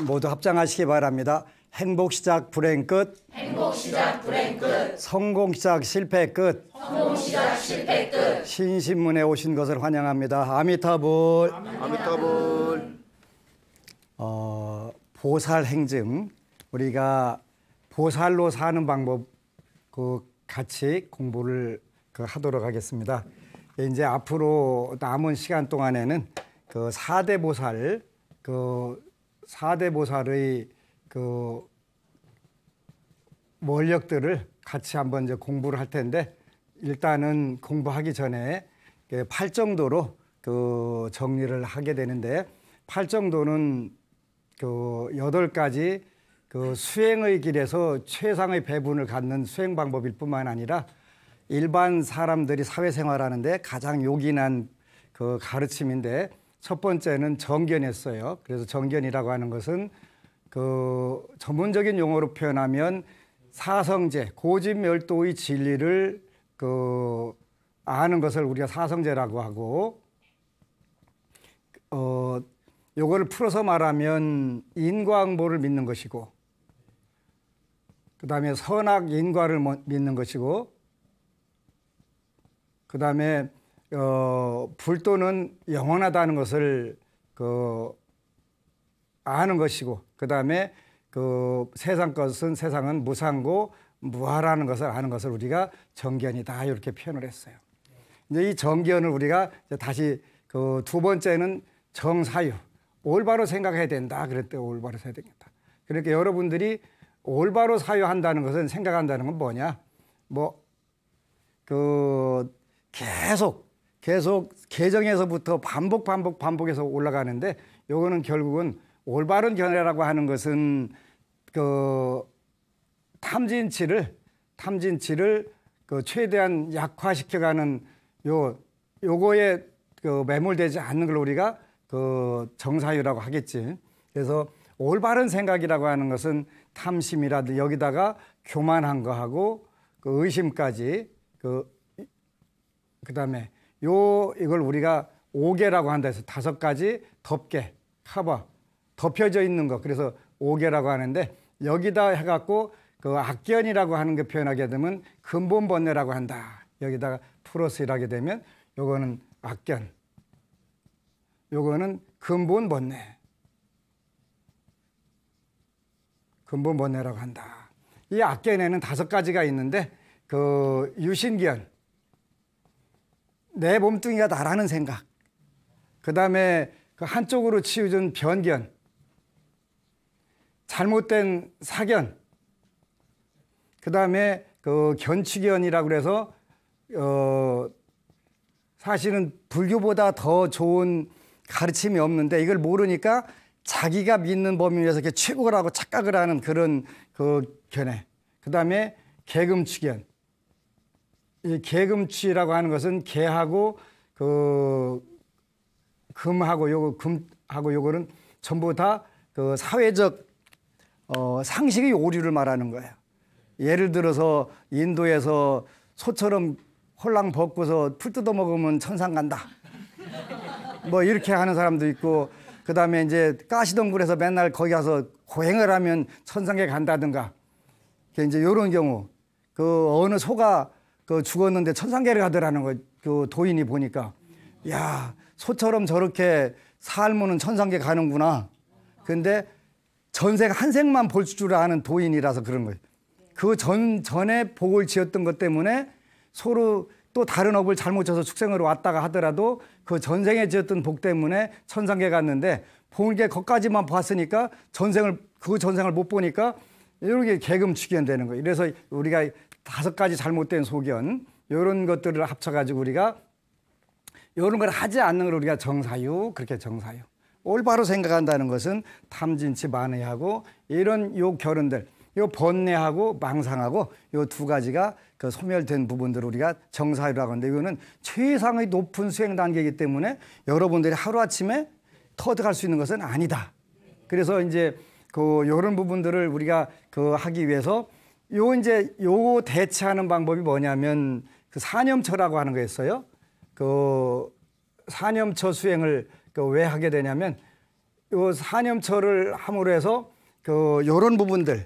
모두 합장하시기 바랍니다. 행복 시작 불행 끝. 행복 시작 불행 끝. 성공 시작 실패 끝. 성공 시작 실패 끝. 신신문에 오신 것을 환영합니다. 아미타불. 아미타불. 보살 행증, 우리가 보살로 사는 방법 같이 공부를 하도록 하겠습니다. 이제 앞으로 남은 시간 동안에는 4대 보살, 4대 보살의 원력들을 같이 한번 이제 공부를 할 텐데, 일단은 공부하기 전에 팔정도로 정리를 하게 되는데, 팔정도는 8가지 수행의 길에서 최상의 배분을 갖는 수행 방법일 뿐만 아니라 일반 사람들이 사회생활하는데 가장 요긴한 가르침인데, 첫 번째는 정견이었어요. 그래서 정견이라고 하는 것은 전문적인 용어로 표현하면 사성제, 고집멸도의 진리를 아는 것을 우리가 사성제라고 하고, 요거를 풀어서 말하면 인과응보를 믿는 것이고, 그 다음에 선악 인과를 믿는 것이고, 그 다음에 불도는 영원하다는 것을 아는 것이고, 그 다음에 세상은 무상고 무하라는 것을 아는 것을 우리가 정견이다, 이렇게 표현을 했어요. 이제 이 정견을 우리가 다시 두 번째는 정사유, 올바로 생각해야 된다. 그랬대요. 올바로 해야 되겠다. 그러니까 여러분들이 올바로 사유한다는 것은, 생각한다는 건 뭐냐? 계속 개정에서부터 반복해서 올라가는데, 요거는 결국은 올바른 견해라고 하는 것은 탐진치를 최대한 약화시켜가는 요거에 매몰되지 않는 걸 우리가 정사유라고 하겠지. 그래서 올바른 생각이라고 하는 것은 탐심이라든지 여기다가 교만한 거하고 의심까지 그다음에 이걸 우리가 오개라고 한다 해서 5가지 덮여져 있는 거, 그래서 오개라고 하는데, 여기다 해갖고 악견이라고 하는 게 표현하게 되면 근본번뇌라고 한다. 여기다가 플러스 일하게 되면 요거는 악견, 요거는 근본번뇌라고 한다. 이 악견에는 5가지가 있는데, 유신견, 내 몸뚱이가 나라는 생각, 그 다음에 한쪽으로 치우친 변견, 잘못된 사견, 그 다음에 견취견이라고 그래서 사실은 불교보다 더 좋은 가르침이 없는데, 이걸 모르니까 자기가 믿는 범위 내에서 이렇게 최고라고 착각을 하는 그런 견해. 그 다음에 개금취견. 이 개금취라고 하는 것은 개하고 금하고 요거는 전부 다 사회적 상식의 오류를 말하는 거예요. 예를 들어서 인도에서 소처럼 홀랑 벗고서 풀 뜯어 먹으면 천상 간다. 이렇게 하는 사람도 있고, 그 다음에 이제 가시덩굴에서 맨날 거기 가서 고행을 하면 천상에 간다든가. 이제 요런 경우, 어느 소가 죽었는데 천상계를 가더라는 거, 도인이 보니까. 야, 소처럼 저렇게 살면은 천상계 가는구나. 근데 전생 한 생만 볼 줄 아는 도인이라서 그런 거예요. 전에 복을 지었던 것 때문에 서로 또 다른 업을 잘못 져서 축생으로 왔다가 하더라도 전생에 지었던 복 때문에 천상계 갔는데, 본 게 거기까지만 봤으니까 전생을 못 보니까 이렇게 개금취견 되는 거예요. 그래서 우리가 5가지 잘못된 소견, 이런 것들을 합쳐가지고 우리가 이런 걸 하지 않는 걸 우리가 정사유, 그렇게 정사유. 올바로 생각한다는 것은 탐진치 만회하고, 이런 결혼들, 번뇌하고 망상하고 요 2가지가 소멸된 부분들을 우리가 정사유라고 하는데, 이거는 최상의 높은 수행 단계이기 때문에 여러분들이 하루아침에 터득할 수 있는 것은 아니다. 그래서 이제 요런 부분들을 우리가 하기 위해서 요 대체하는 방법이 뭐냐면 사념처라고 하는 거였어요. 사념처 수행을 왜 하게 되냐면, 요 사념처를 함으로 해서 그 요런 부분들,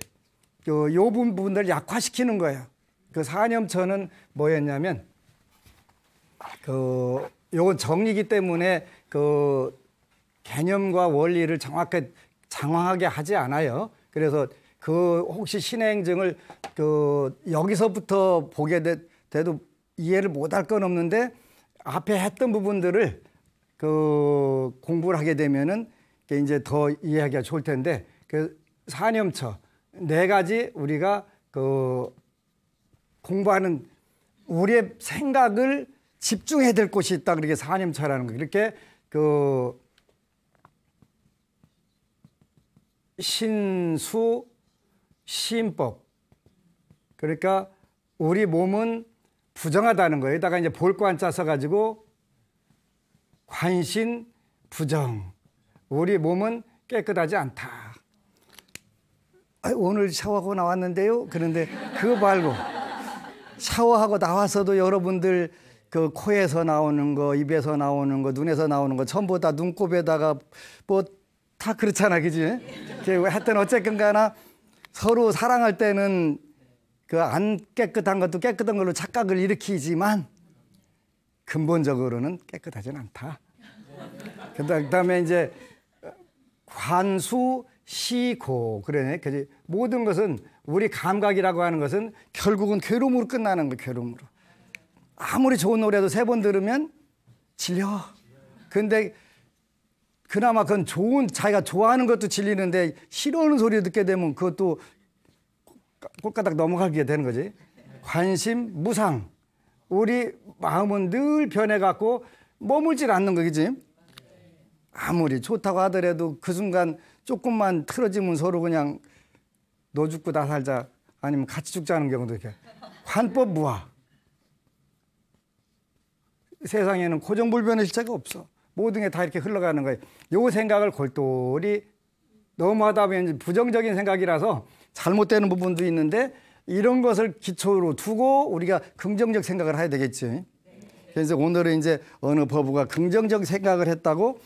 요 부분들 약화시키는 거예요. 그 사념처는 뭐였냐면 요건 정리기 때문에 그 개념과 원리를 정확하게 장황하게 하지 않아요. 그래서 그 혹시 신행증을 그 여기서부터 보게 돼도 이해를 못할 건 없는데 앞에 했던 부분들을 그 공부를 하게 되면은 이제 더 이해하기가 좋을 텐데 그 사념처 4가지 우리가 그 공부하는 우리의 생각을 집중해야 될 곳이 있다. 그렇게 사념처라는 거. 이렇게 그 신수 시인법. 그러니까 우리 몸은 부정하다는 거예요. 여기다가 이제 볼관자 써가지고 관신 부정. 우리 몸은 깨끗하지 않다. 오늘 샤워하고 나왔는데요. 그런데 그거 말고 샤워하고 나와서도 여러분들 그 코에서 나오는 거, 입에서 나오는 거, 눈에서 나오는 거 전부 다 눈곱에다가 뭐 다 그렇잖아, 그지? 하여튼 어쨌든 가나 서로 사랑할 때는 그 안 깨끗한 것도 깨끗한 걸로 착각을 일으키지만 근본적으로는 깨끗하진 않다. 그다음에 이제 관수 시고 그러네. 그지? 모든 것은 우리 감각이라고 하는 것은 결국은 괴로움으로 끝나는 거예요. 괴로움으로. 아무리 좋은 노래도 3번 들으면 질려. 근데 그나마 그건 좋은 자기가 좋아하는 것도 질리는데 싫어하는 소리 듣게 되면 그것도 꼴까닥 넘어가게 되는 거지. 관심 무상. 우리 마음은 늘 변해갖고 머물질 않는 거지. 아무리 좋다고 하더라도 그 순간 조금만 틀어지면 서로 그냥 너 죽고 나 살자 아니면 같이 죽자는 경우도 이렇게. 관법 무아. 세상에는 고정불변의 실체가 없어. 모든 게 다 이렇게 흘러가는 거예요. 요 생각을 골똘히 너무 하다 보면 부정적인 생각이라서 잘못되는 부분도 있는데 이런 것을 기초로 두고 우리가 긍정적 생각을 해야 되겠지. 그래서 오늘은 이제 어느 법우가 긍정적 생각을 했다고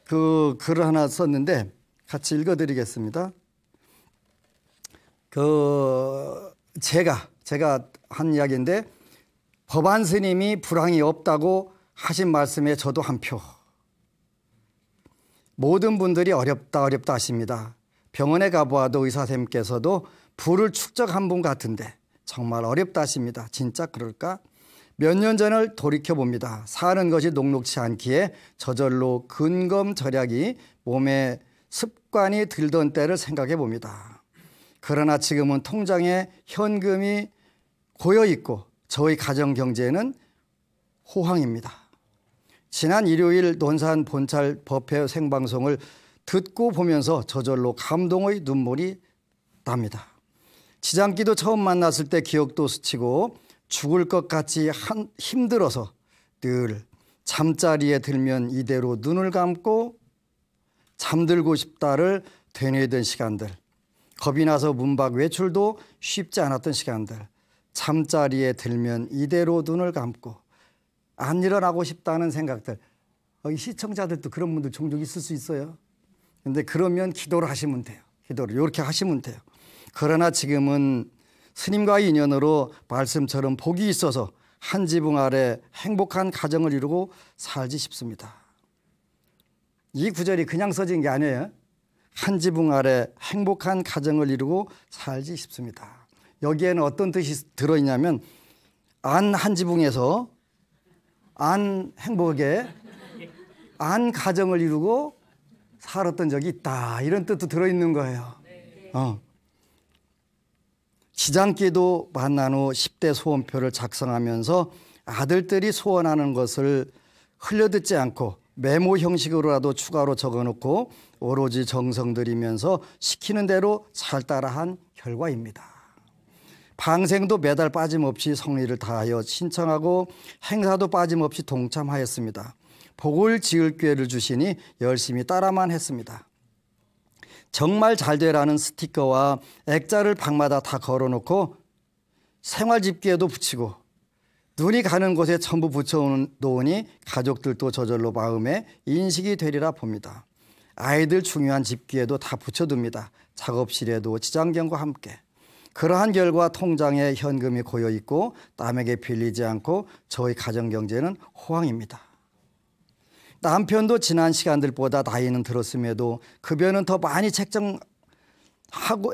그 글을 하나 썼는데 같이 읽어드리겠습니다. 제가 한 이야기인데 법안 스님이 불황이 없다고 하신 말씀에 저도 한 표. 모든 분들이 어렵다 하십니다. 병원에 가보아도 의사쌤께서도 불을 축적한 분 같은데 정말 어렵다 하십니다. 진짜 그럴까? 몇 년 전을 돌이켜봅니다. 사는 것이 녹록치 않기에 저절로 근검절약이 몸에 습관이 들던 때를 생각해 봅니다. 그러나 지금은 통장에 현금이 고여있고 저희 가정경제는 호황입니다. 지난 일요일 논산 본찰 법회 생방송을 듣고 보면서 저절로 감동의 눈물이 납니다. 지장기도 처음 만났을 때 기억도 스치고 죽을 것 같이 힘들어서 늘 잠자리에 들면 이대로 눈을 감고 잠들고 싶다를 되뇌던 시간들, 겁이 나서 문 밖 외출도 쉽지 않았던 시간들, 잠자리에 들면 이대로 눈을 감고 안 일어나고 싶다는 생각들. 시청자들도 그런 분들 종종 있을 수 있어요. 근데 그러면 기도를 하시면 돼요. 기도를 이렇게 하시면 돼요. 그러나 지금은 스님과의 인연으로 말씀처럼 복이 있어서 한 지붕 아래 행복한 가정을 이루고 살지 싶습니다. 이 구절이 그냥 써진 게 아니에요. 한 지붕 아래 행복한 가정을 이루고 살지 싶습니다. 여기에는 어떤 뜻이 들어있냐면 안 한 지붕에서 안 행복하게 안 가정을 이루고 살았던 적이 있다. 이런 뜻도 들어있는 거예요. 지장기도 만난 후 10대 소원표를 작성하면서 아들들이 소원하는 것을 흘려듣지 않고 메모 형식으로라도 추가로 적어놓고 오로지 정성 들이면서 시키는 대로 잘 따라한 결과입니다. 방생도 매달 빠짐없이 성의를 다하여 신청하고 행사도 빠짐없이 동참하였습니다. 복을 지을 기회를 주시니 열심히 따라만 했습니다. 정말 잘 되라는 스티커와 액자를 방마다 다 걸어놓고 생활집기에도 붙이고 눈이 가는 곳에 전부 붙여놓으니 가족들도 저절로 마음에 인식이 되리라 봅니다. 아이들 중요한 집기에도 다 붙여둡니다. 작업실에도 지장경과 함께. 그러한 결과 통장에 현금이 고여 있고 남에게 빌리지 않고 저희 가정경제는 호황입니다. 남편도 지난 시간들보다 나이는 들었음에도 급여는 더 많이 책정하고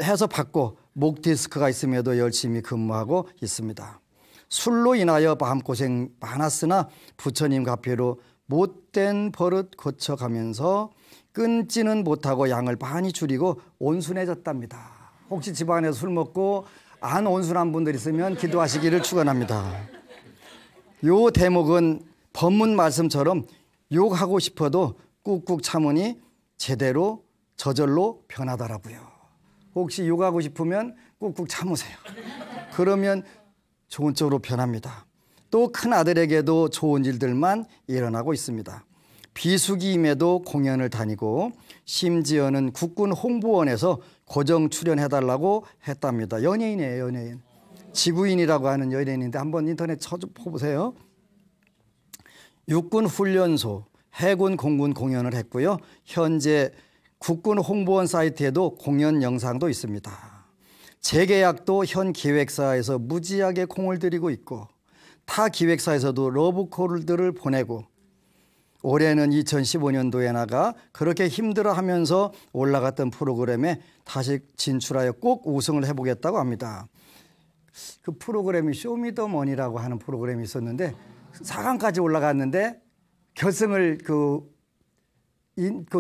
해서 받고 목 디스크가 있음에도 열심히 근무하고 있습니다. 술로 인하여 마음고생 많았으나 부처님 가피로 못된 버릇 고쳐가면서 끊지는 못하고 양을 많이 줄이고 온순해졌답니다. 혹시 집안에서 술 먹고 안 온순한 분들 있으면 기도하시기를 축원합니다. 요 대목은 법문 말씀처럼 욕하고 싶어도 꾹꾹 참으니 제대로 저절로 변하더라고요. 혹시 욕하고 싶으면 꾹꾹 참으세요. 그러면 좋은 쪽으로 변합니다. 또 큰 아들에게도 좋은 일들만 일어나고 있습니다. 비수기임에도 공연을 다니고 심지어는 국군 홍보원에서 고정 출연해달라고 했답니다. 연예인이에요, 연예인. 지구인이라고 하는 연예인인데 한번 인터넷 쳐보세요. 육군 훈련소, 해군 공군 공연을 했고요. 현재 국군 홍보원 사이트에도 공연 영상도 있습니다. 재계약도 현 기획사에서 무지하게 공을 들이고 있고 타 기획사에서도 러브콜들을 보내고 올해는 2015년도에 나가 그렇게 힘들어하면서 올라갔던 프로그램에 다시 진출하여 꼭 우승을 해보겠다고 합니다. 그 프로그램이 쇼미더머니라고 하는 프로그램이 있었는데 4강까지 올라갔는데 결승을 그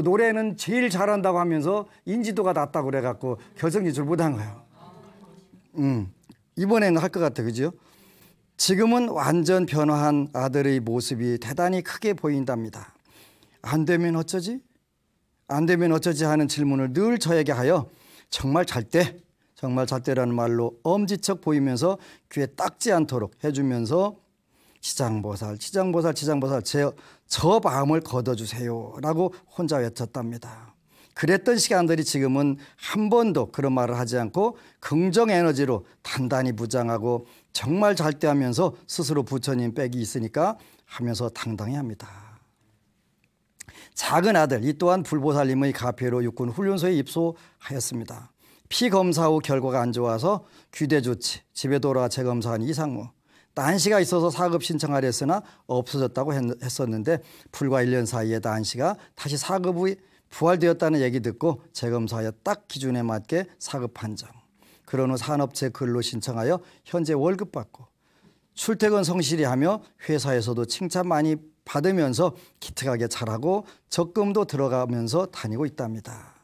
노래는 제일 잘한다고 하면서 인지도가 낮다고 그래갖고 결승 진출 못한 거예요. 이번에는 할 것 같아, 그죠? 지금은 완전 변화한 아들의 모습이 대단히 크게 보인답니다. 안 되면 어쩌지? 안 되면 어쩌지 하는 질문을 늘 저에게 하여 정말 잘 때, 정말 잘 때라는 말로 엄지척 보이면서 귀에 닦지 않도록 해주면서 지장보살, 지장보살, 지장보살 저 마음을 걷어주세요 라고 혼자 외쳤답니다. 그랬던 시간들이 지금은 한 번도 그런 말을 하지 않고 긍정 에너지로 단단히 무장하고 정말 잘 때 하면서 스스로 부처님 빽이 있으니까 하면서 당당히 합니다. 작은 아들 이 또한 불보살님의 가폐로 육군 훈련소에 입소하였습니다. 피검사 후 결과가 안 좋아서 귀대 조치, 집에 돌아와 재검사한 이상무. 난시가 있어서 사급 신청하려 했으나 없어졌다고 했었는데 불과 1년 사이에 난시가 다시 사급이 부활되었다는 얘기 듣고 재검사하여 딱 기준에 맞게 사급 판정. 그런 후 산업체 근로 신청하여 현재 월급 받고 출퇴근 성실히 하며 회사에서도 칭찬 많이 받으면서 기특하게 잘하고 적금도 들어가면서 다니고 있답니다.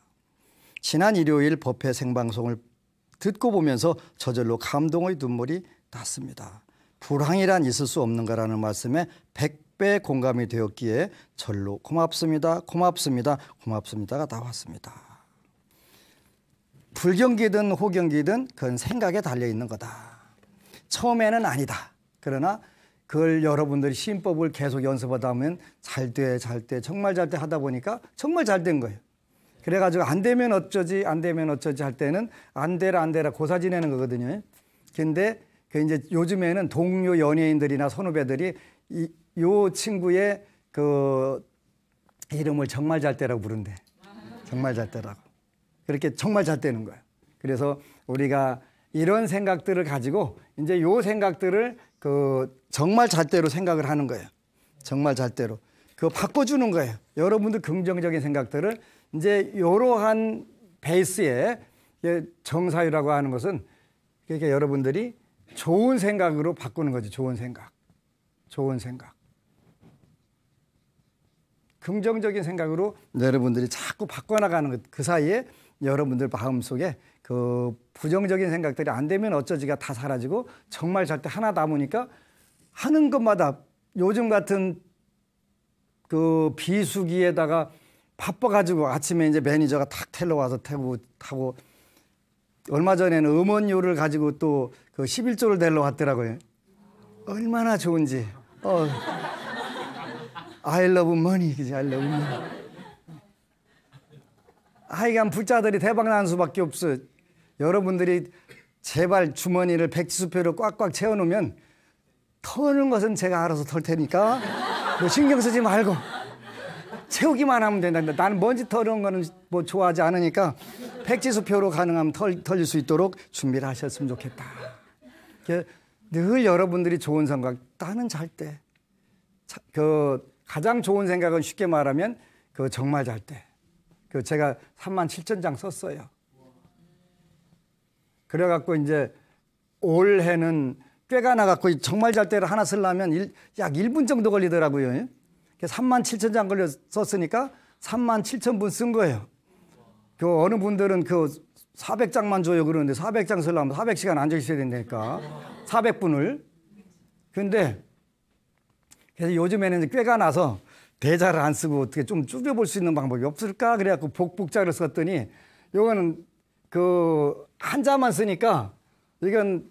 지난 일요일 법회 생방송을 듣고 보면서 저절로 감동의 눈물이 났습니다. 불황이란 있을 수 없는 거라는 말씀에 100배 공감이 되었기에 절로 고맙습니다. 고맙습니다. 고맙습니다가 나왔습니다. 불경기든 호경기든 그건 생각에 달려있는 거다. 처음에는 아니다. 그러나 그걸 여러분들이 신법을 계속 연습하다 보면 잘 돼, 잘 돼, 정말 잘 돼 하다 보니까 정말 잘 된 거예요. 그래가지고 안 되면 어쩌지, 안 되면 어쩌지 할 때는 안 되라, 안 되라 고사 지내는 거거든요. 근데 그 이제 요즘에는 동료 연예인들이나 선후배들이 요 친구의 그 이름을 정말 잘 때라고 부른대. 정말 잘 때라고. 그렇게 정말 잘 때는 거예요. 그래서 우리가 이런 생각들을 가지고 이제 요 생각들을 그 정말 잘 때로 생각을 하는 거예요. 정말 잘 때로. 그거 바꿔주는 거예요. 여러분들 긍정적인 생각들을 이제 이러한 베이스에 정사유라고 하는 것은 그러니까 여러분들이 좋은 생각으로 바꾸는 거지. 좋은 생각. 좋은 생각. 긍정적인 생각으로 여러분들이 자꾸 바꿔나가는 것. 그 사이에 여러분들 마음속에 그 부정적인 생각들이 안 되면 어쩌지가 다 사라지고 정말 잘 때 하나 남으니까 하는 것마다 요즘 같은 그 비수기에다가 바빠가지고 아침에 이제 매니저가 탁 텔러 와서 타고 얼마 전에는 음원료를 가지고 또 그 11조를 내러 왔더라고요. 얼마나 좋은지. I love money. I love money. 하여간 부자들이 대박 나는 수밖에 없어. 여러분들이 제발 주머니를 백지수표로 꽉꽉 채워놓으면 터는 것은 제가 알아서 털 테니까 뭐 신경 쓰지 말고 채우기만 하면 된다. 나는 먼지 털는 거는 뭐 좋아하지 않으니까 백지수표로 가능하면 털릴 수 있도록 준비를 하셨으면 좋겠다. 늘 여러분들이 좋은 생각, 나는 잘 때. 가장 좋은 생각은 쉽게 말하면 정말 잘 때. 제가 37,000장 썼어요. 그래갖고 이제 올해는 꾀가 나갖고 정말 잘 때를 하나 쓰려면 약 1분 정도 걸리더라고요. 37,000장 걸려 썼으니까 37,000분 쓴 거예요. 어느 분들은 400장만 줘요 그러는데 400장 쓰려면 400시간 앉아 있어야 된다니까. 400분을. 근데 그래서 요즘에는 꾀가 나서 대자를 안 쓰고 어떻게 좀 줄여볼 수 있는 방법이 없을까? 그래갖고 복자를 썼더니 요거는 한자만 쓰니까 이건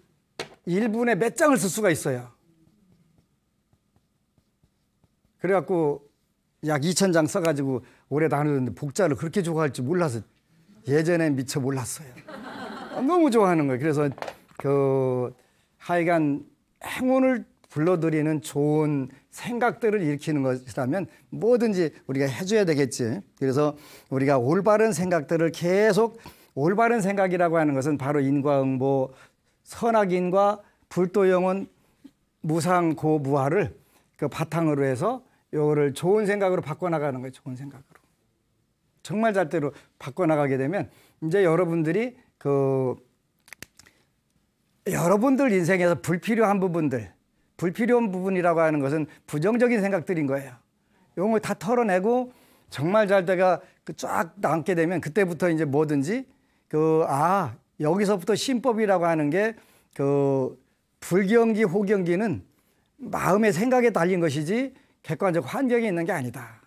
1분에 몇 장을 쓸 수가 있어요. 그래갖고 약 2,000장 써가지고 올해 나누는데 복자를 그렇게 좋아할 줄 몰라서 예전엔 미처 몰랐어요. 너무 좋아하는 거예요. 그래서 하여간 행운을 불러들이는 좋은 생각들을 일으키는 것이라면 뭐든지 우리가 해줘야 되겠지. 그래서 우리가 올바른 생각들을 계속 올바른 생각이라고 하는 것은 바로 인과응보, 선악인과 불도영원, 무상고무화를 바탕으로 해서 이거를 좋은 생각으로 바꿔나가는 거예요. 좋은 생각으로. 정말 잘대로 바꿔나가게 되면 이제 여러분들이 여러분들 인생에서 불필요한 부분이라고 하는 것은 부정적인 생각들인 거예요. 이런 걸 다 털어내고 정말 잘 때가 쫙 남게 되면 그때부터 이제 뭐든지 여기서부터 신법이라고 하는 게 불경기, 호경기는 마음의 생각에 달린 것이지 객관적 환경에 있는 게 아니다.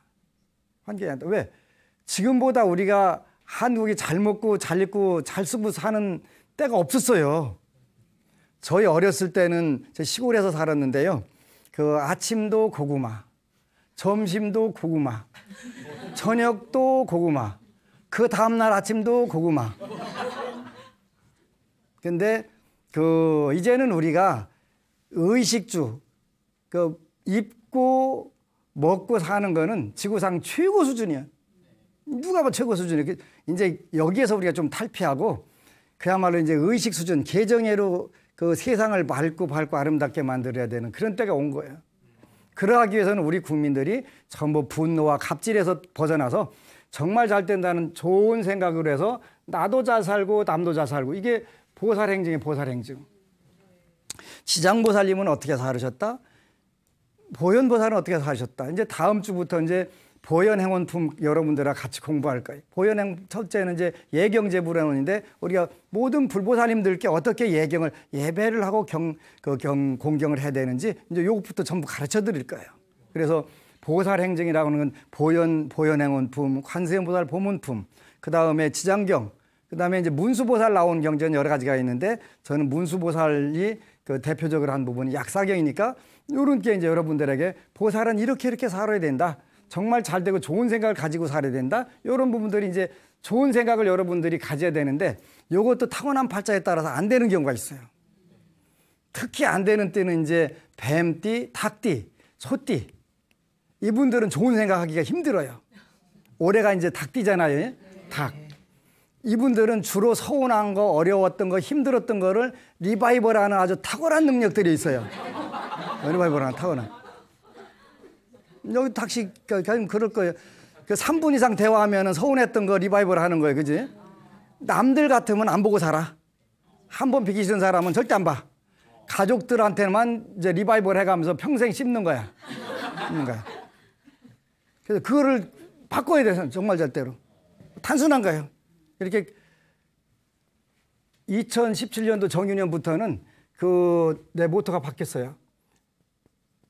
환경이 아니다. 왜? 지금보다 우리가 한국이 잘 먹고 잘 입고 잘 쓰고 사는 때가 없었어요. 저희 어렸을 때는 시골에서 살았는데요. 아침도 고구마, 점심도 고구마, 저녁도 고구마, 그 다음날 아침도 고구마. 근데 이제는 우리가 의식주, 입고 먹고 사는 거는 지구상 최고 수준이야. 누가 봐 최고 수준이야. 이제 여기에서 우리가 좀 탈피하고 그야말로 이제 의식 수준, 개정애로 세상을 밝고 아름답게 만들어야 되는 그런 때가 온 거예요. 그러하기 위해서는 우리 국민들이 전부 분노와 갑질에서 벗어나서 정말 잘 된다는 좋은 생각으로 해서 나도 잘 살고 남도 잘 살고 이게 보살행증이에요. 보살행증. 지장보살님은 어떻게 살으셨다? 보현보살은 어떻게 사셨다? 이제 다음 주부터 이제 보현행원품 여러분들과 같이 공부할 거예요. 첫째는 이제 예경제불행원인데 우리가 모든 불보살님들께 어떻게 예배를 하고 공경을 해야 되는지 이제 요것부터 전부 가르쳐 드릴 거예요. 그래서 보살행증이라고 하는 건 보현행원품, 관세음보살 보문품, 그 다음에 지장경, 그 다음에 이제 문수보살 나온 경전이 여러 가지가 있는데 저는 문수보살이 대표적으로 한 부분이 약사경이니까 이런 게 이제 여러분들에게 보살은 이렇게 살아야 된다. 정말 잘 되고 좋은 생각을 가지고 살아야 된다. 이런 부분들이 이제 좋은 생각을 여러분들이 가져야 되는데 이것도 타고난 팔자에 따라서 안 되는 경우가 있어요. 특히 안 되는 때는 이제 뱀띠, 닭띠, 소띠. 이분들은 좋은 생각하기가 힘들어요. 올해가 이제 닭띠잖아요. 닭. 이분들은 주로 서운한 거, 어려웠던 거, 힘들었던 거를 리바이벌하는 아주 탁월한 능력들이 있어요. 리바이벌하는 탁월한. 여기 닥시 그럴 거예요. 3분 이상 대화하면 서운했던 거 리바이벌 하는 거예요. 그지? 남들 같으면 안 보고 살아. 한 번 비기 싫은 사람은 절대 안 봐. 가족들한테만 이제 리바이벌 해가면서 평생 씹는 거야. 그래서 그거를 바꿔야 돼요. 정말 절대로. 단순한 거예요. 이렇게 2017년도 정유년부터는 내 모토가 바뀌었어요.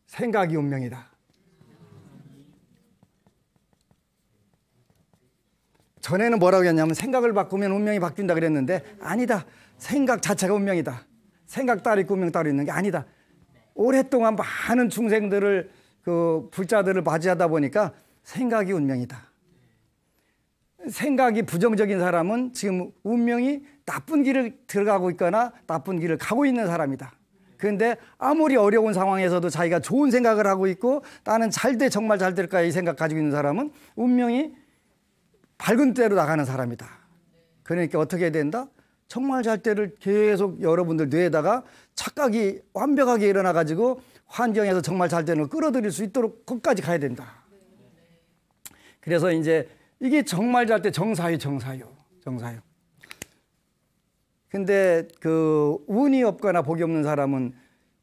생각이 운명이다. 전에는 뭐라고 했냐면 생각을 바꾸면 운명이 바뀐다 그랬는데 아니다. 생각 자체가 운명이다. 생각 따로 있고 운명 따로 있는 게 아니다. 오랫동안 많은 중생들을 불자들을 맞이하다 보니까 생각이 운명이다. 생각이 부정적인 사람은 지금 운명이 나쁜 길을 들어가고 있거나 나쁜 길을 가고 있는 사람이다. 그런데 아무리 어려운 상황에서도 자기가 좋은 생각을 하고 있고 나는 잘 돼, 정말 잘 될 거야 이 생각 가지고 있는 사람은 운명이 밝은 대로 나가는 사람이다. 그러니까 어떻게 해야 된다? 정말 잘 때를 계속 여러분들 뇌에다가 착각이 완벽하게 일어나 가지고 환경에서 정말 잘 되는 걸 끌어들일 수 있도록 거기까지 가야 된다. 그래서 이제 이게 정말 잘 때 정사유. 근데 그 운이 없거나 복이 없는 사람은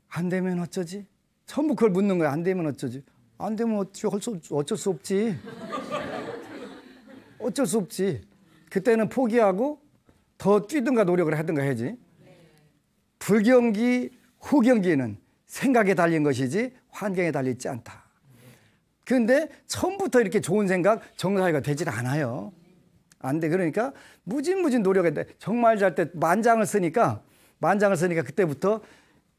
안 되면 어쩌지? 전부 그걸 묻는 거야. 안 되면 어쩌지? 안 되면 어쩔 수 없지. 어쩔 수 없지. 그때는 포기하고 더 뛰든가 노력을 하든가 해야지. 불경기, 후경기는 생각에 달린 것이지 환경에 달려있지 않다. 그런데 처음부터 이렇게 좋은 생각, 정사위가 되질 않아요. 안 돼. 그러니까 무진무진 노력해야 돼. 정말 잘 때 만장을 쓰니까 그때부터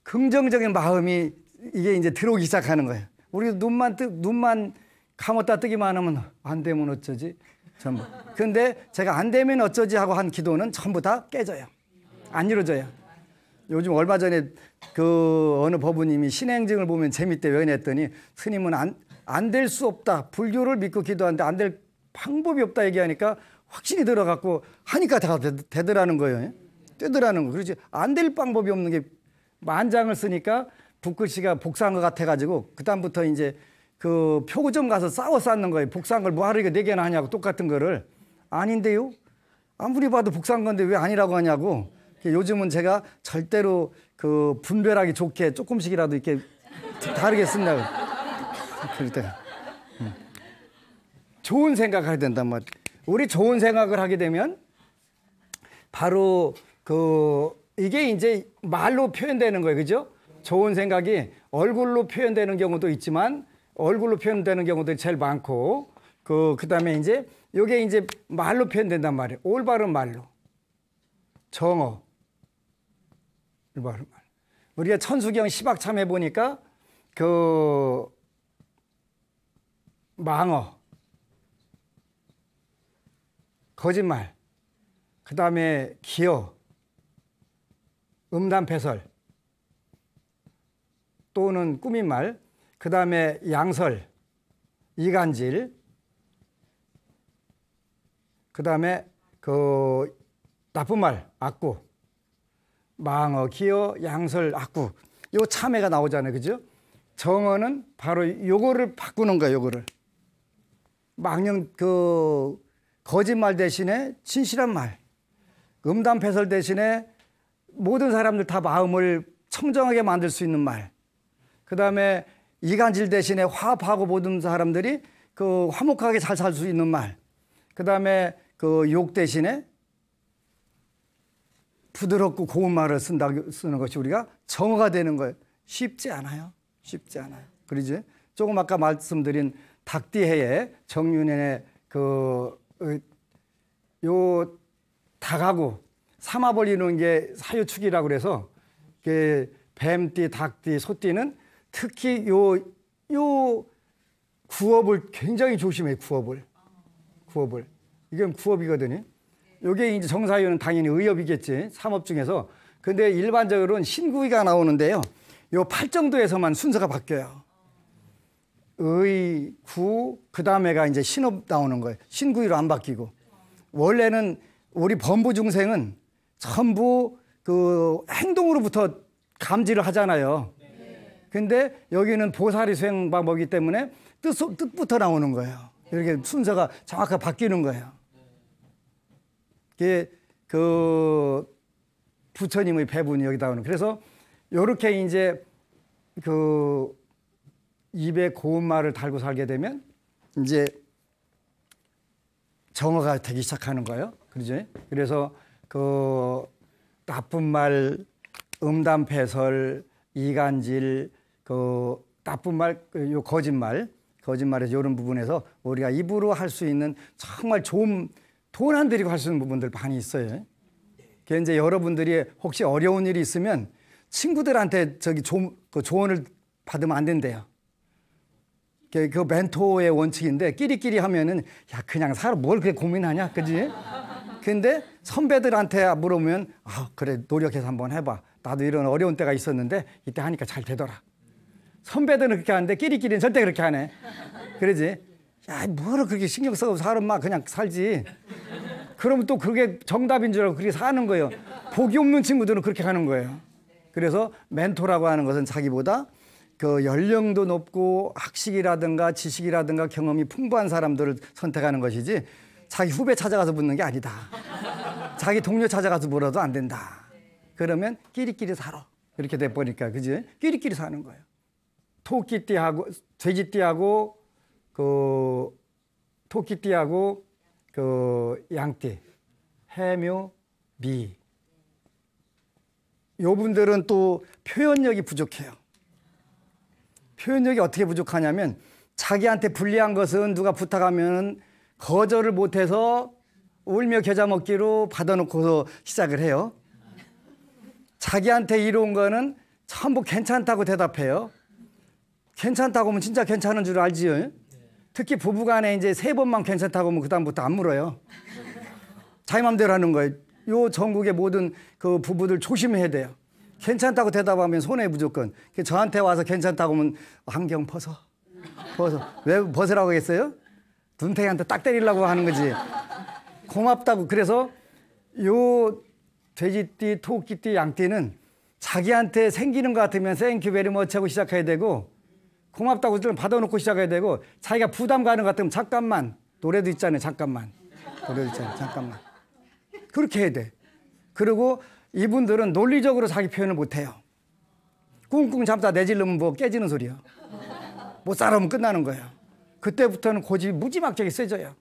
긍정적인 마음이 이게 이제 들어오기 시작하는 거예요. 우리 눈만 감았다 뜨기만 하면 안 되면 어쩌지? 전부. 그런데 제가 안 되면 어쩌지 하고 한 기도는 전부 다 깨져요. 안 이루어져요. 요즘 얼마 전에 그 어느 법우님이 신행증을 보면 재밌대. 왜 그랬더니 스님은 안 될 수 없다. 불교를 믿고 기도하는데 안 될 방법이 없다 얘기하니까 확신이 들어갖고 하니까 다 되더라는 거예요. 되더라는 거. 그렇지. 안 될 방법이 없는 게 만장을 쓰니까 붓글씨가 복사한 것 같아가지고 그다음부터 이제 그 표구점 가서 싸워 쌓는 거예요. 복사한 걸 뭐하러 이게 4개나 하냐고 똑같은 거를. 아닌데요. 아무리 봐도 복사한 건데 왜 아니라고 하냐고. 요즘은 제가 절대로 그 분별하기 좋게 조금씩이라도 이렇게 다르게 쓴다고. 그럴 때 좋은 생각을 해야 된단 말이에요. 우리 좋은 생각을 하게 되면 바로 그 이게 이제 말로 표현되는 거예요. 그죠? 좋은 생각이 얼굴로 표현되는 경우도 있지만 얼굴로 표현되는 경우도 제일 많고 그다음에 이제 요게 이제 말로 표현된단 말이에요. 올바른 말로. 정어. 올바른 말. 우리가 천수경 시박참해 보니까 그 망어, 거짓말, 그 다음에 기어, 음담패설, 또는 꾸민 말, 그 다음에 양설, 이간질, 그 다음에 그 나쁜 말, 악구, 망어, 기어, 양설, 악구. 요 참회가 나오잖아요. 그죠? 정어는 바로 요거를 바꾸는 거예요. 요거를. 거짓말 대신에 진실한 말. 음담패설 대신에 모든 사람들 다 마음을 청정하게 만들 수 있는 말. 그 다음에 이간질 대신에 화합하고 모든 사람들이 그 화목하게 잘 살 수 있는 말. 그 다음에 그 욕 대신에 부드럽고 고운 말을 쓰는 것이 우리가 정어가 되는 거예요. 쉽지 않아요. 쉽지 않아요. 그러지? 조금 아까 말씀드린 닭띠해에 정윤현의 요 닭하고 삼합을 이루는 게 사유축이라고 그래서 뱀띠, 닭띠, 소띠는 특히 요 구업을 굉장히 조심해요. 구업을. 이건 구업이거든요. 요게 이제 정사유는 당연히 의업이겠지. 삼업 중에서. 근데 일반적으로는 신구이가 나오는데요. 요 팔정도에서만 순서가 바뀌어요. 의, 구, 그 다음에가 이제 신업 나오는 거예요. 신구이로 안 바뀌고. 원래는 우리 범부 중생은 전부 그 행동으로부터 감지를 하잖아요. 근데 여기는 보살이 수행 방법이기 때문에 뜻부터 나오는 거예요. 이렇게 순서가 정확하게 바뀌는 거예요. 이게 그 부처님의 배분이 여기 나오는. 그래서 요렇게 이제 그 입에 고운 말을 달고 살게 되면 이제 정어가 되기 시작하는 거예요. 그러죠? 그래서 그 나쁜 말, 음담패설, 이간질, 그 나쁜 말, 요 거짓말에서 이런 부분에서 우리가 입으로 할 수 있는 정말 돈 안 들이고 할 수 있는 부분들 많이 있어요. 그게 이제 여러분들이 혹시 어려운 일이 있으면 친구들한테 조언을 받으면 안 된대요. 그 멘토의 원칙인데 끼리끼리 하면은 야 그냥 살아 뭘 그렇게 고민하냐, 그지? 근데 선배들한테 물어보면 그래 노력해서 한번 해봐. 나도 이런 어려운 때가 있었는데 이때 하니까 잘 되더라. 선배들은 그렇게 하는데 끼리끼리는 절대 그렇게 안 해. 그러지? 야, 뭐를 그렇게 신경 써서 살은 막 그냥 살지. 그러면 또 그게 정답인 줄 알고 그렇게 사는 거예요. 복이 없는 친구들은 그렇게 하는 거예요. 그래서 멘토라고 하는 것은 자기보다 그 연령도 높고 학식이라든가 지식이라든가 경험이 풍부한 사람들을 선택하는 것이지 자기 후배 찾아가서 묻는 게 아니다. 자기 동료 찾아가서 물어도 안 된다. 그러면 끼리끼리 살아. 이렇게 돼 보니까 그지? 끼리끼리 사는 거예요. 토끼띠하고 돼지띠하고 그 토끼띠하고 그 양띠, 해묘, 미. 요 분들은 또 표현력이 부족해요. 표현력이 어떻게 부족하냐면 자기한테 불리한 것은 누가 부탁하면 거절을 못해서 울며 겨자 먹기로 받아놓고서 시작을 해요. 자기한테 이로운 거는 전부 괜찮다고 대답해요. 괜찮다고 하면 진짜 괜찮은 줄 알지요. 특히 부부간에 이제 3번만 괜찮다고 하면 그다음부터 안 물어요. 자기 맘대로 하는 거예요. 요 전국의 모든 그 부부들 조심해야 돼요. 괜찮다고 대답하면 손해 무조건. 저한테 와서 괜찮다고 하면 안경 벗어. 왜 벗으라고 했어요? 눈탱이한테 딱 때리려고 하는 거지. 고맙다고. 그래서 요 돼지띠, 토끼띠, 양띠는 자기한테 생기는 것 같으면 땡큐 베리 머치 하고 시작해야 되고 고맙다고 좀 받아놓고 시작해야 되고 자기가 부담 가는 것 같으면 잠깐만. 노래도 있잖아요. 잠깐만. 노래도 있잖아요. 잠깐만. 그렇게 해야 돼. 그리고 이분들은 논리적으로 자기 표현을 못해요. 꿍꿍 잠자 내질르면 뭐 깨지는 소리야. 못 살아면 끝나는 거예요. 그때부터는 고집이 무지막지하게 세져요.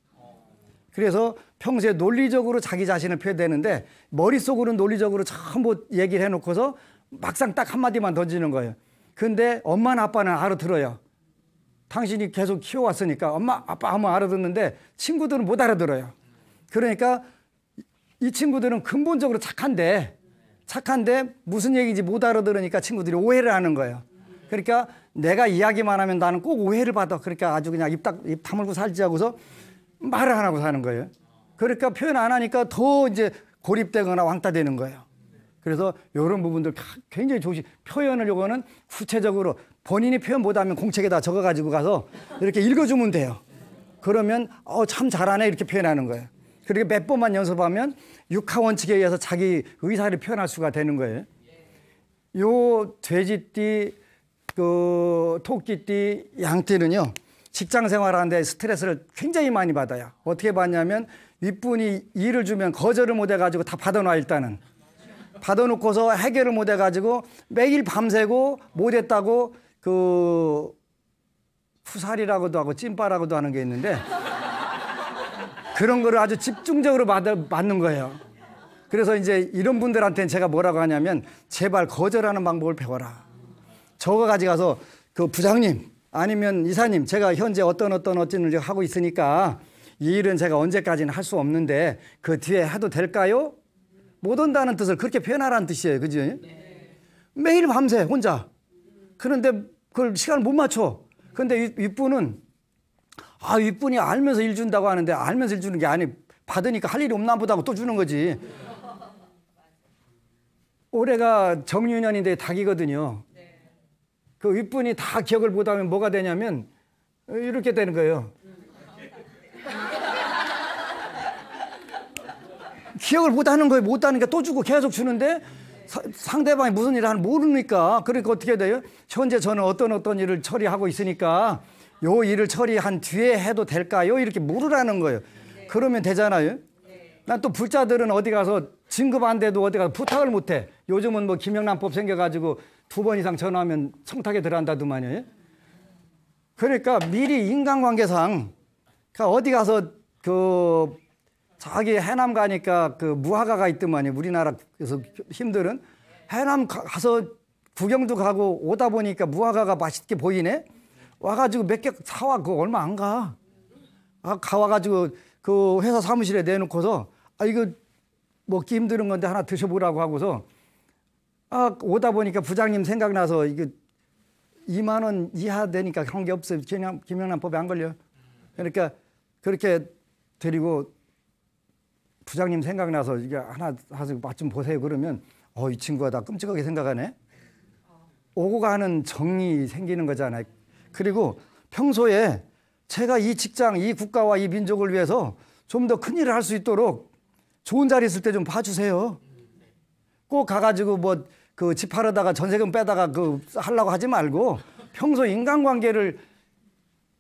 그래서 평소에 논리적으로 자기 자신을 표현되는데 머릿속으로는 논리적으로 전부 얘기를 해놓고서 막상 딱 한마디만 던지는 거예요. 근데 엄마나 아빠는 알아들어요. 당신이 계속 키워왔으니까 엄마, 아빠 하면 알아듣는데 친구들은 못 알아들어요. 그러니까 이 친구들은 근본적으로 착한데 무슨 얘기인지 못 알아들으니까 친구들이 오해를 하는 거예요. 그러니까 내가 이야기만 하면 나는 꼭 오해를 받아. 그러니까 아주 그냥 입 다물고 살지 하고서 말을 안 하고 사는 거예요. 그러니까 표현 안 하니까 더 이제 고립되거나 왕따 되는 거예요. 그래서 이런 부분들 굉장히 표현을 요거는 구체적으로 본인이 표현 못하면 공책에다 적어가지고 가서 이렇게 읽어주면 돼요. 그러면 참 잘하네 이렇게 표현하는 거예요. 그리고 몇 번만 연습하면 육하 원칙에 의해서 자기 의사를 표현할 수가 되는 거예요. 요 돼지띠, 그 토끼띠, 양띠는요 직장 생활하는데 스트레스를 굉장히 많이 받아요. 어떻게 받냐면 윗분이 일을 주면 거절을 못 해가지고 다 받아놔. 일단은 받아놓고서 해결을 못 해가지고 매일 밤새고 못했다고 그 후살이라고도 하고 찐빠라고도 하는 게 있는데 그런 거를 아주 집중적으로 맞는 거예요. 그래서 이제 이런 분들한테는 제가 뭐라고 하냐면 제발 거절하는 방법을 배워라. 저거 가져가서 그 부장님 아니면 이사님 제가 현재 어떤 일을 하고 있으니까 이 일은 제가 언제까지는 할 수 없는데 그 뒤에 해도 될까요? 못 온다는 뜻을 그렇게 표현하라는 뜻이에요. 그죠? 네. 매일 밤새 혼자. 그런데 그걸 시간을 못 맞춰. 그런데 윗분은 윗분이 알면서 일 준다고 하는데 알면서 일 주는 게 아니 받으니까 할 일이 없나 보다고 또 주는 거지. 올해가 정유년인데 닭이거든요. 그 윗분이 다 기억을 못하면 뭐가 되냐면 이렇게 되는 거예요. 기억을 못하는 거예요. 못하니까 또 주고 계속 주는데 상대방이 무슨 일을 하는지 모르니까 그러니까 어떻게 돼요? 현재 저는 어떤 일을 처리하고 있으니까 요 일을 처리한 뒤에 해도 될까요? 이렇게 물으라는 거예요. 그러면 되잖아요. 난 또 불자들은 어디 가서 진급 안 돼도 어디 가서 부탁을 못 해. 요즘은 뭐 김영란법 생겨가지고 2번 이상 전화하면 청탁에 들어간다더만요. 그러니까 미리 인간관계상 그러니까 어디 가서 그 자기 해남 가니까 그 무화과가 있더만요. 우리나라에서 힘들은 해남 가서 구경도 가고 오다 보니까 무화과가 맛있게 보이네. 와가지고 몇 개 사와. 그거 얼마 안 가. 가와가지고 그 회사 사무실에 내놓고서 이거 먹기 힘든 건데 하나 드셔보라고 하고서 오다 보니까 부장님 생각나서 이거 2만 원 이하 되니까 한 게 없어요. 그냥 김영란법에 안 걸려. 그러니까 그렇게 드리고 부장님 생각나서 이게 하나 맛 좀 보세요. 그러면 이 친구가 다 끔찍하게 생각하네. 오고 가는 정이 생기는 거잖아요. 그리고 평소에 제가 이 직장, 이 국가와 이 민족을 위해서 좀 더 큰 일을 할 수 있도록 좋은 자리 있을 때 좀 봐주세요. 꼭 가가지고 뭐 그 집 하려다가 전세금 빼다가 그 하려고 하지 말고 평소 인간관계를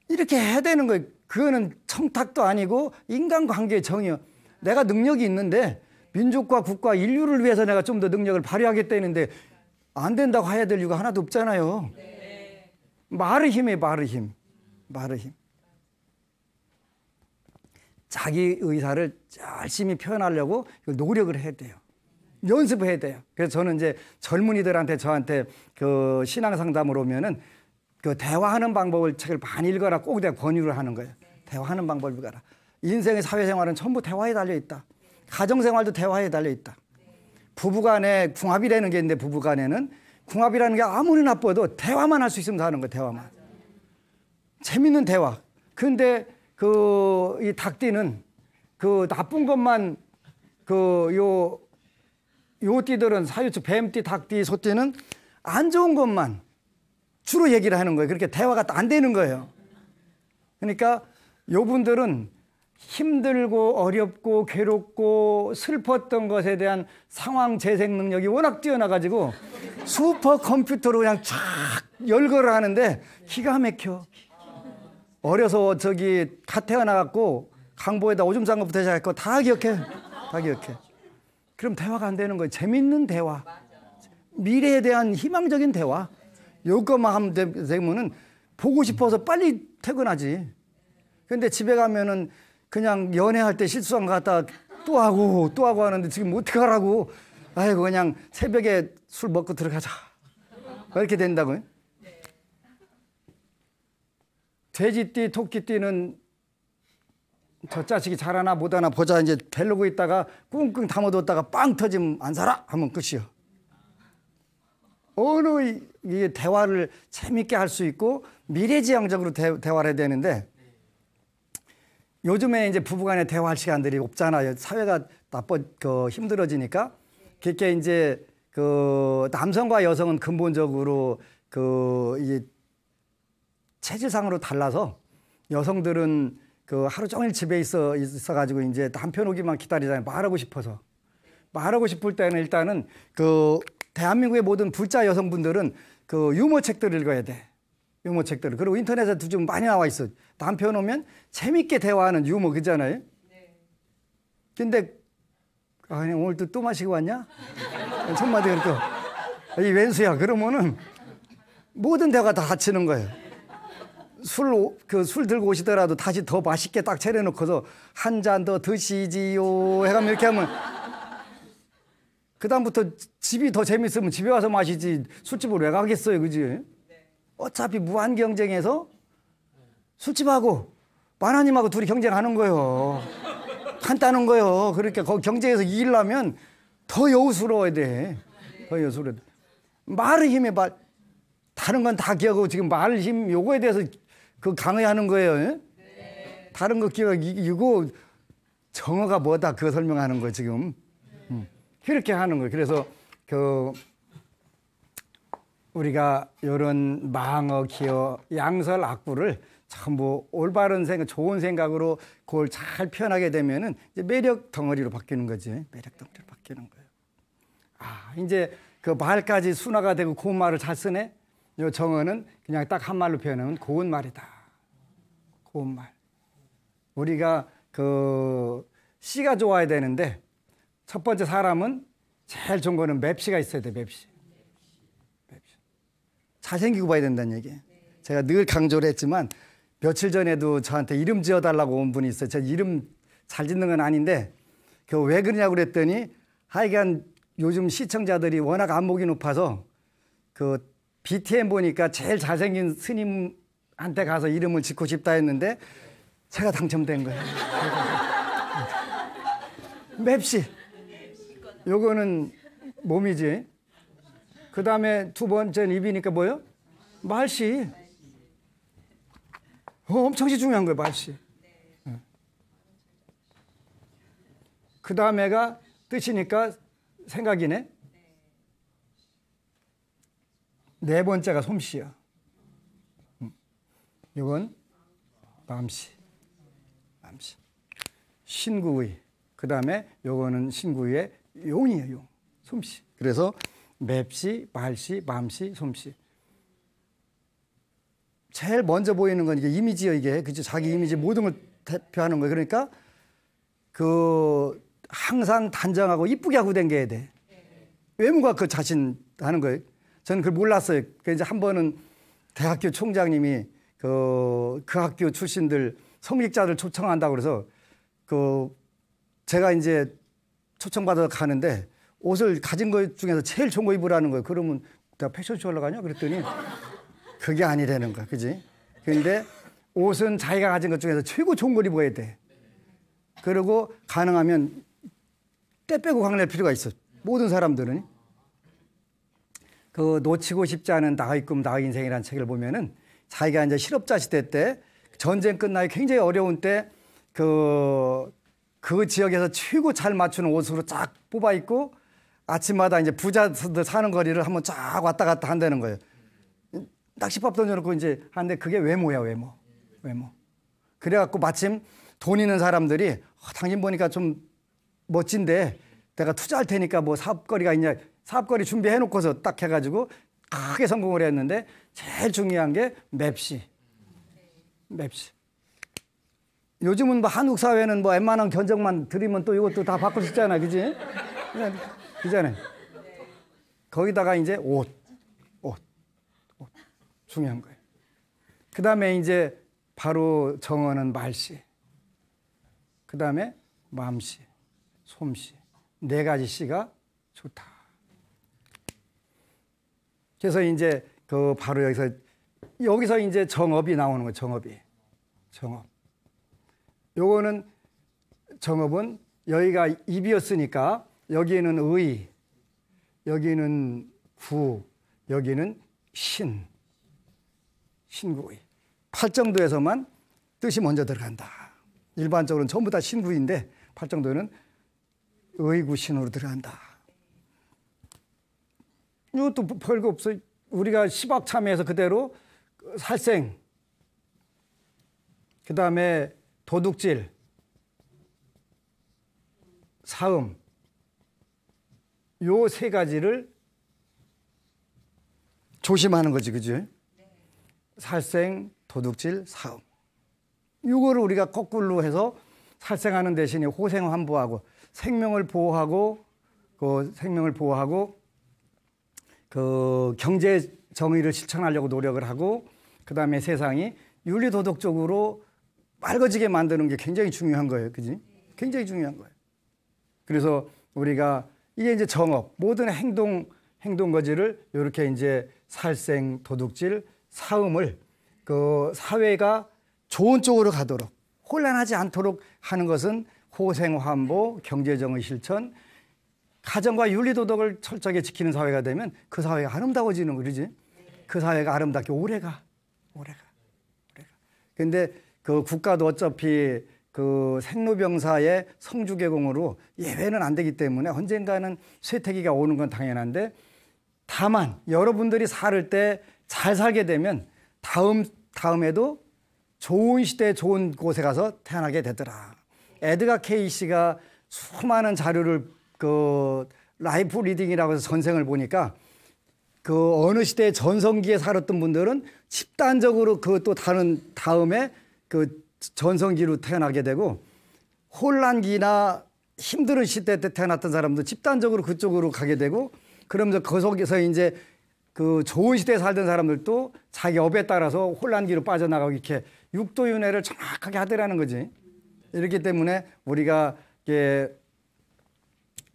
이렇게 해야 되는 거예요. 그거는 청탁도 아니고 인간관계의 정이요. 내가 능력이 있는데 민족과 국가, 인류를 위해서 내가 좀 더 능력을 발휘하겠다는데 안 된다고 해야 될 이유가 하나도 없잖아요. 말의 힘이에요. 말의 힘. 말의 힘. 자기 의사를 열심히 표현하려고 노력을 해야 돼요. 연습해야 돼요. 그래서 저는 이제 젊은이들한테 저한테 그 신앙 상담으로 오면은 그 대화하는 방법을 책을 많이 읽어라 꼭 내가 권유를 하는 거예요. 대화하는 방법을 읽어라. 인생의 사회생활은 전부 대화에 달려 있다. 가정생활도 대화에 달려 있다. 부부간에 궁합이라는 게 있는데 부부간에는 궁합이라는 게 아무리 나빠도 대화만 할 수 있으면 사는 거예요. 대화만. 재밌는 대화. 근데 그 이 닭띠는 그 나쁜 것만 요 띠들은 사유치 뱀띠, 닭띠, 소띠는 안 좋은 것만 주로 얘기를 하는 거예요. 그렇게 대화가 안 되는 거예요. 그러니까 요 분들은 힘들고 어렵고 괴롭고 슬펐던 것에 대한 상황 재생 능력이 워낙 뛰어나가지고 슈퍼 컴퓨터로 그냥 쫙 열거를 하는데 기가 막혀. 어려서 저기 갓 태어나갖고 강보에다 오줌 싼 것부터 시작했고 다 기억해. 다 기억해. 그럼 대화가 안 되는 거예요. 재밌는 대화. 미래에 대한 희망적인 대화. 요것만 하면 되면은 보고 싶어서 빨리 퇴근하지. 근데 집에 가면은 그냥 연애할 때 실수한 거 갖다 또 하고 하는데 지금 어떡하라고. 아이고 그냥 새벽에 술 먹고 들어가자. 이렇게 된다고요. 돼지띠, 토끼띠는 저 자식이 잘하나 못하나 보자 이제 벨르고 있다가 끙끙 담아뒀다가 빵 터지면 안 살아 하면 끝이요. 어느 이 대화를 재밌게 할 수 있고 미래지향적으로 대화를 해야 되는데 요즘에 이제 부부간에 대화할 시간들이 없잖아요. 사회가 힘들어지니까 그렇게 이제 그 남성과 여성은 근본적으로 이 체질상으로 달라서 여성들은 그 하루 종일 집에 있어가지고 이제 남편 오기만 기다리잖아요. 말하고 싶어서. 말하고 싶을 때는 일단은 그 대한민국의 모든 불자 여성분들은 그 유머책들을 읽어야 돼. 유머책들을. 그리고 인터넷에도 좀 많이 나와 있어. 남편 오면 재밌게 대화하는 유머 그잖아요. 근데 아니 오늘 또 마시고 왔냐? 첫마디 그러니까 이 왼수야. 그러면은 모든 대화가 다 갇히는 거예요. 술 들고 오시더라도 다시 더 맛있게 딱 차려놓고서 한 잔 더 드시지요 해가면 이렇게 하면 그다음부터 집이 더 재밌으면 집에 와서 마시지 술집을 왜 가겠어요, 그지? 어차피 무한 경쟁에서 술집하고 만화님하고 둘이 경쟁하는 거예요. 간단한 거예요. 그러니까 거기 경쟁에서 이기려면 더 여우스러워야 돼. 더 여우스러워야 돼. 말의 힘에 다른 건 다 기억하고 지금 말 힘 요거에 대해서 그 강의하는 거예요. 다른 거 기억 이거 정어가 뭐다 그거 설명하는 거 지금. 그렇게 하는 거예요. 그래서 그 우리가 이런 망어, 기어, 양설, 악구를 전부 올바른 생각, 좋은 생각으로 그걸 잘 표현하게 되면은 이제 매력 덩어리로 바뀌는 거지. 매력 덩어리로 바뀌는 거예요. 아, 이제 그 말까지 순화가 되고 고운 말을 잘 쓰네. 요 정어는 그냥 딱 한 말로 표현하면 고운 말이다. 고운 말. 우리가 그 씨가 좋아야 되는데 첫 번째 사람은 제일 좋은 거는 맵시가 있어야 돼. 맵시. 잘생기고 봐야 된다는 얘기예요. 제가 늘 강조를 했지만 며칠 전에도 저한테 이름 지어달라고 온 분이 있어요. 제가 이름 잘 짓는 건 아닌데 그 왜 그러냐고 그랬더니 하여간 요즘 시청자들이 워낙 안목이 높아서 그 BTN 보니까 제일 잘생긴 스님한테 가서 이름을 짓고 싶다 했는데 제가 당첨된 거예요. 맵시. 요거는 몸이지. 그 다음에 두 번째는 입이니까 뭐요? 말씨. 엄청 중요한 거예요, 말씨. 그 다음에가 뜻이니까 생각이네. 네 번째가 솜씨야. 이건 맘씨. 맘씨. 신구의. 그 다음에 요거는 신구의 용이에요. 용. 솜씨. 그래서 맵씨, 말씨, 맘씨, 솜씨. 제일 먼저 보이는 건 이게 이미지요, 이게. 그죠? 자기 이미지 모든 걸 대표하는 거예요. 그러니까 그 항상 단정하고 이쁘게 하고 다녀야 돼. 외모가 그 자신 하는 거예요. 저는 그걸 몰랐어요. 그 이제 한 번은 대학교 총장님이 그 학교 출신들 성직자들 초청한다고 그래서 그 제가 이제 초청받아서 가는데 옷을 가진 것 중에서 제일 좋은 거 입으라는 거예요. 그러면 내가 패션쇼 하러 가냐? 그랬더니 그게 아니라는 거야. 그지? 근데 옷은 자기가 가진 것 중에서 최고 좋은 걸 입어야 돼. 그리고 가능하면 때 빼고 강낼 필요가 있어. 모든 사람들은. 그 놓치고 싶지 않은 나의 꿈, 나의 인생이라는 책을 보면은 자기가 이제 실업자 시대 때 전쟁 끝나기 굉장히 어려운 때 그 지역에서 최고 잘 맞추는 옷으로 쫙 뽑아 입고 아침마다 이제 부자들 사는 거리를 한번 쫙 왔다 갔다 한다는 거예요. 낚시밥 던져놓고 이제 하는데 그게 외모야, 외모. 그래갖고 마침 돈 있는 사람들이 당신 보니까 좀 멋진데 내가 투자할 테니까 뭐 사업거리가 있냐. 사업거리 준비해놓고서 딱 해가지고 크게 성공을 했는데 제일 중요한 게 맵시. 요즘은 뭐 한국 사회는 뭐 웬만한 견적만 드리면 또 이것도 다 바꿀 수 있잖아, 그지? 그잖아요. 거기다가 이제 옷 중요한 거예요. 그 다음에 이제 바로 정어는 말씨, 그 다음에 맘씨, 솜씨, 네 가지 씨가 좋다. 그래서 이제 그 바로 여기서 이제 정업이 나오는 거예요. 정업. 요거는 정업은 여기가 입이었으니까 여기는 의, 여기는 구, 여기는 신구의. 팔정도에서만 뜻이 먼저 들어간다. 일반적으로는 전부 다 신구인데 팔정도는 의구신으로 들어간다. 이것도 별거 없어요. 우리가 시박참회에서 그대로 살생, 그 다음에 도둑질, 사음, 요 세 가지를 조심하는 거지, 그지? 살생, 도둑질, 사음. 이거를 우리가 거꾸로 해서 살생하는 대신에 호생환보하고 생명을 보호하고 그 경제 정의를 실천하려고 노력을 하고 그다음에 세상이 윤리도덕적으로 맑아지게 만드는 게 굉장히 중요한 거예요. 그지? 굉장히 중요한 거예요. 그래서 우리가 이게 이제 정업, 모든 행동거지를 이렇게 이제 살생, 도둑질, 사음을 그 사회가 좋은 쪽으로 가도록 혼란하지 않도록 하는 것은 호생환보, 경제정의 실천, 가정과 윤리도덕을 철저하게 지키는 사회가 되면 그 사회가 아름다워지는 거지. 그 사회가 아름답게 오래가. 근데 그 국가도 어차피 그 생로병사의 성주개공으로 예외는 안 되기 때문에 언젠가는 쇠퇴기가 오는 건 당연한데 다만 여러분들이 살 때 잘 살게 되면 다음에도 좋은 시대 좋은 곳에 가서 태어나게 되더라. 에드가 케이시가 수많은 자료를 그 라이프 리딩이라고 해서 전생을 보니까 그 어느 시대의 전성기에 살았던 분들은 집단적으로 그 또 다른 다음에 그 전성기로 태어나게 되고 혼란기나 힘든 시대 때 태어났던 사람도 집단적으로 그쪽으로 가게 되고 그러면서 그 속에서 이제 그 좋은 시대에 살던 사람들도 자기 업에 따라서 혼란기로 빠져나가고 이렇게 육도윤회를 정확하게 하더라는 거지. 이렇기 때문에 우리가 이게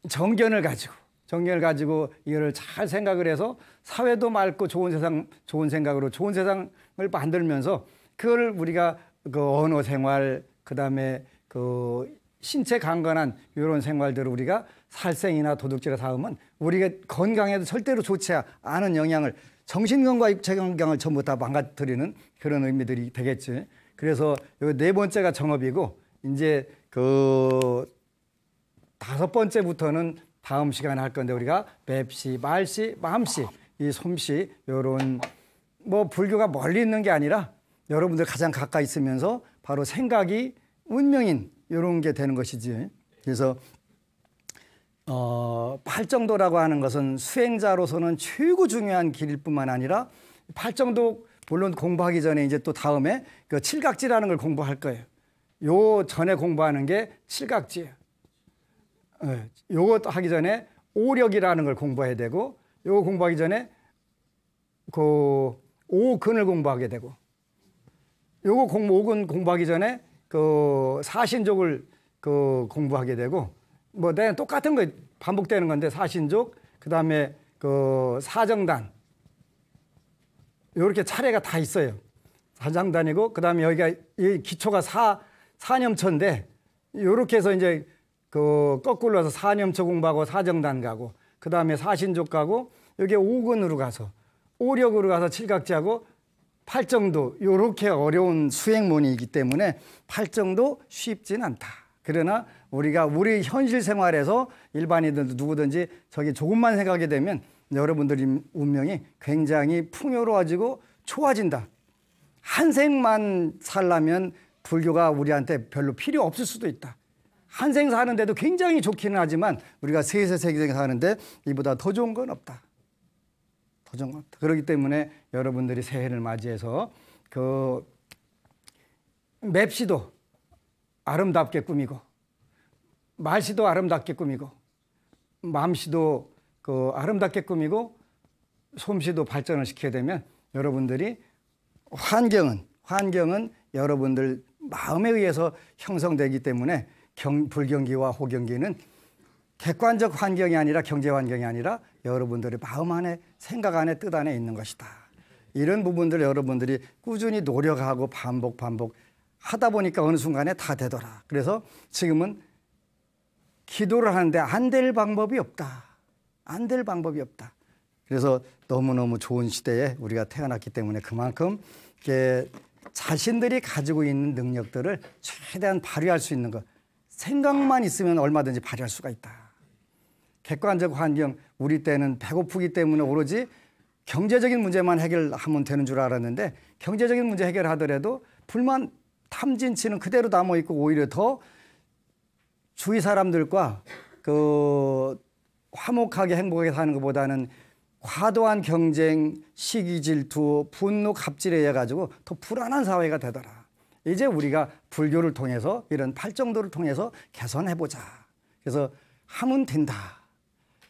정견을 가지고 이거를 잘 생각을 해서 사회도 맑고 좋은 생각으로 좋은 세상을 만들면서 그걸 우리가 그 언어 생활 그다음에 그 신체 강건한 이런 생활들을 우리가 살생이나 도둑질에 사으면 우리가 건강에도 절대로 좋지 않은 영향을 정신건강과 육체 건강을 전부 다 망가뜨리는 그런 의미들이 되겠지. 그래서 요 네 번째가 정업이고 이제 그 다섯 번째부터는 다음 시간에 할 건데 우리가 맵시, 말시, 맘시 이 솜씨 요런 뭐 불교가 멀리 있는 게 아니라 여러분들 가장 가까이 있으면서 바로 생각이 운명인 이런 게 되는 것이지. 그래서 팔정도라고 하는 것은 수행자로서는 최고 중요한 길일 뿐만 아니라 팔정도 물론 공부하기 전에 이제 또 다음에 그 칠각지라는 걸 공부할 거예요. 요 전에 공부하는 게 칠각지예요. 요것 하기 전에 오력이라는 걸 공부해야 되고, 요거 공부하기 전에 그 오근을 공부하게 되고, 요거 오근 공부하기 전에 그 사신족을 그 공부하게 되고, 뭐 내가 똑같은 거 반복되는 건데 사신족, 그 다음에 그 사정단, 요렇게 차례가 다 있어요. 사정단이고, 그 다음에 여기가 이 기초가 사념처인데, 요렇게 해서 이제 그 거꾸로 와서 사념처 공부하고 사정단 가고, 그 다음에 사신족 가고, 여기 오근으로 가서 오력으로 가서 칠각지하고 팔정도, 요렇게 어려운 수행문이기 때문에 팔정도 쉽진 않다. 그러나 우리가 우리 현실 생활에서 일반인들 누구든지 저기 조금만 생각하게 되면 여러분들의 운명이 굉장히 풍요로워지고 좋아진다. 한 생만 살려면 불교가 우리한테 별로 필요 없을 수도 있다. 한 생 사는데도 굉장히 좋기는 하지만 우리가 세세 사는데 이보다 더 좋은 건 없다. 더 좋은 건 없다. 그렇기 때문에 여러분들이 새해를 맞이해서 그 맵시도 아름답게 꾸미고, 말시도 아름답게 꾸미고, 맘시도 그 아름답게 꾸미고, 솜씨도 발전을 시켜야 되면 여러분들이 환경은 여러분들 마음에 의해서 형성되기 때문에 불경기와 호경기는 객관적 환경이 아니라 경제 환경이 아니라 여러분들의 마음 안에, 생각 안에, 뜻 안에 있는 것이다. 이런 부분들 여러분들이 꾸준히 노력하고 반복 하다 보니까 어느 순간에 다 되더라. 그래서 지금은 기도를 하는데 안 될 방법이 없다. 안 될 방법이 없다. 그래서 너무너무 좋은 시대에 우리가 태어났기 때문에 그만큼 자신들이 가지고 있는 능력들을 최대한 발휘할 수 있는 것. 생각만 있으면 얼마든지 발휘할 수가 있다. 객관적 환경, 우리 때는 배고프기 때문에 오로지 경제적인 문제만 해결하면 되는 줄 알았는데 경제적인 문제 해결하더라도 불만, 탐진치는 그대로 남아있고 오히려 더 주위 사람들과 그 화목하게 행복하게 사는 것보다는 과도한 경쟁, 시기 질투, 분노, 갑질에 해가지고 더 불안한 사회가 되더라. 이제 우리가 불교를 통해서 이런 팔정도를 통해서 개선해보자. 그래서 하면 된다.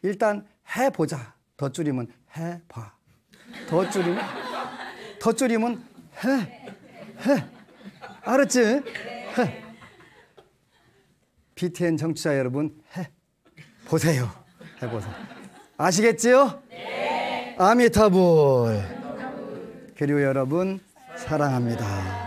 일단 해보자. 더 줄이면 해봐. 더 줄이면 해. 알았지? 해. BTN 청취자 여러분, 보세요. 해보세요. 아시겠지요? 네. 아미타불. 그리고 여러분, 사랑합니다.